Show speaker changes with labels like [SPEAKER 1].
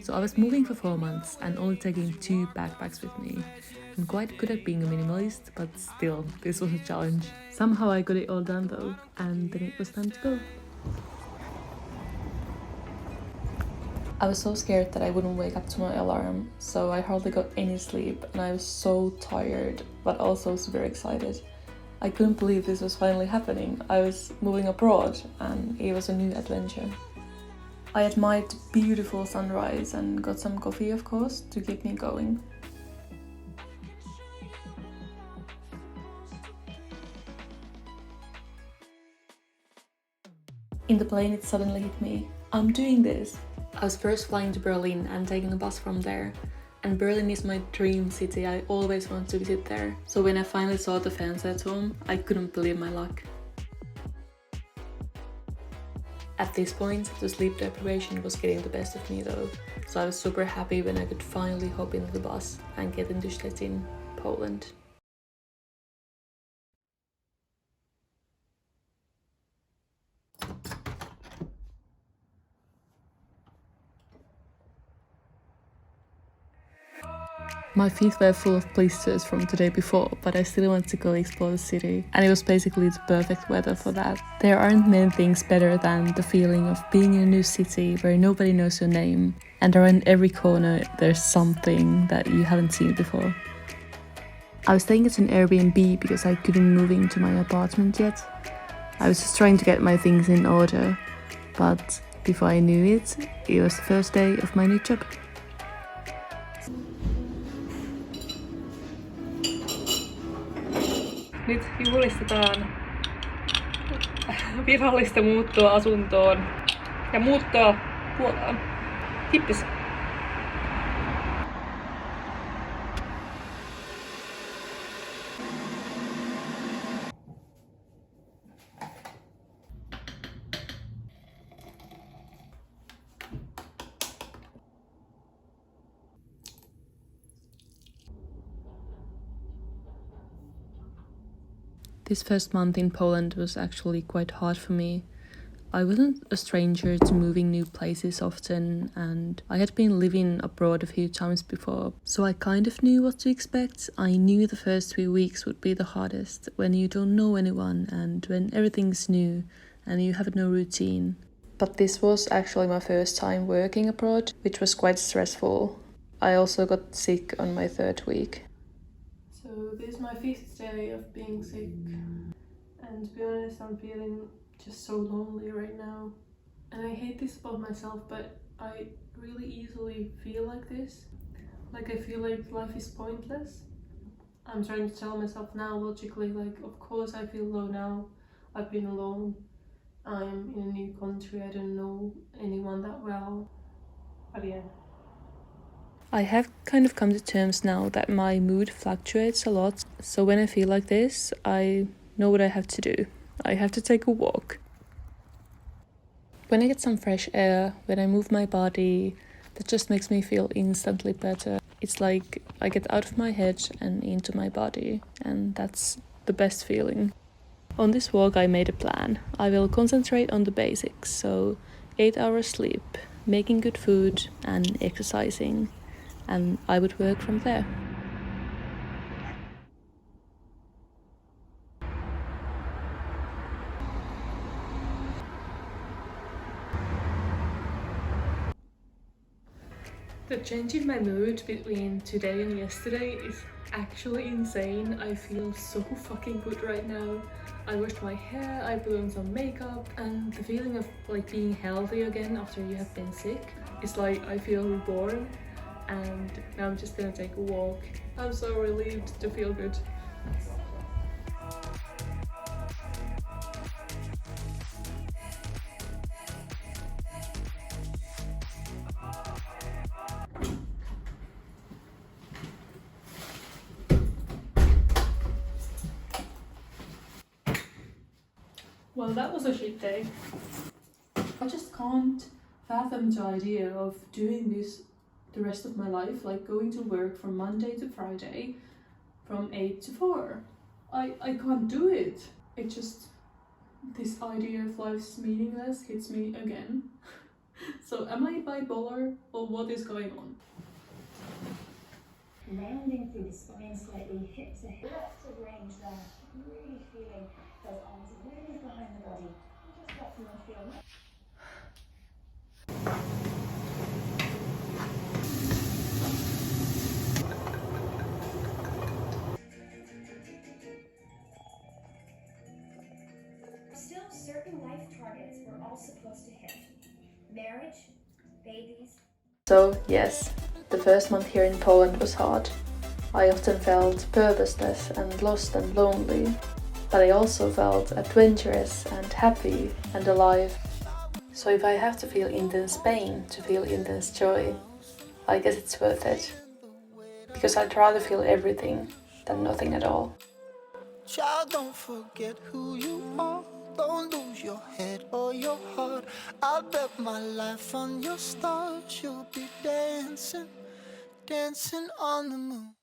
[SPEAKER 1] So I was moving for 4 months and only taking 2 backpacks with me. I'm quite good at being a minimalist, but still, this was a challenge. Somehow I got it all done though, and then it was time to go. I was so scared that I wouldn't wake up to my alarm, so I hardly got any sleep and I was so tired, but also super excited. I couldn't believe this was finally happening. I was moving abroad and it was a new adventure. I admired the beautiful sunrise and got some coffee, of course, to keep me going. In the plane it suddenly hit me. I'm doing this! I was first flying to Berlin and taking a bus from there. And Berlin is my dream city, I always want to visit there. So when I finally saw the fans at home, I couldn't believe my luck. At this point, the sleep deprivation was getting the best of me though, so I was super happy when I could finally hop into the bus and get into Szczecin, Poland. My feet were full of blisters from the day before, but I still wanted to go explore the city, and it was basically the perfect weather for that. There aren't many things better than the feeling of being in a new city where nobody knows your name, and around every corner there's something that you haven't seen before. I was staying at an Airbnb because I couldn't move into my apartment yet. I was just trying to get my things in order, but before I knew it, it was the first day of my new job. Nyt julistetaan virallista muuttoa asuntoon ja muuttoa Puolaan. Hippis! This first month in Poland was actually quite hard for me. I wasn't a stranger to moving new places often, and I had been living abroad a few times before, so I kind of knew what to expect. I knew the first 3 weeks would be the hardest, when you don't know anyone and when everything's new and you have no routine. But this was actually my first time working abroad, which was quite stressful. I also got sick on my 3rd week. So this is my 5th day of being sick, and to be honest, I'm feeling just so lonely right now. And I hate this about myself, but I really easily feel like this. Like I feel like life is pointless. I'm trying to tell myself now logically, like of course I feel low now. I've been alone. I'm in a new country, I don't know anyone that well. But yeah. I have kind of come to terms now that my mood fluctuates a lot, so when I feel like this, I know what I have to do. I have to take a walk. When I get some fresh air, when I move my body, that just makes me feel instantly better. It's like I get out of my head and into my body, and that's the best feeling. On this walk I made a plan. I will concentrate on the basics, so 8 hours sleep, making good food and exercising. And I would work from there. The change in my mood between today and yesterday is actually insane. I feel so fucking good right now. I washed my hair, I put on some makeup, and the feeling of like being healthy again after you have been sick is like I feel reborn. And now I'm just gonna take a walk. I'm so relieved to feel good. Well, that was a shit day. I just can't fathom the idea of doing this the rest of my life, like going to work from Monday to Friday from 8 to 4. I can't do it. It just, this idea of life's meaningless hits me again. So am I bipolar or what is going on?
[SPEAKER 2] Rounding through the spine slightly, hips a lots of range there. Really feeling those arms really behind the body. Just let them feel. Still, certain life targets we're all supposed to hit. Marriage, babies.
[SPEAKER 1] So yes, the first month here in Poland was hard. I often felt purposeless and lost and lonely, but I also felt adventurous and happy and alive. So if I have to feel intense pain to feel intense joy, I guess it's worth it. Because I'd rather feel everything than nothing at all.
[SPEAKER 3] Child, don't forget who you are. Don't lose your head or your heart. I'll bet my life on your stars. You'll be dancing, dancing on the moon.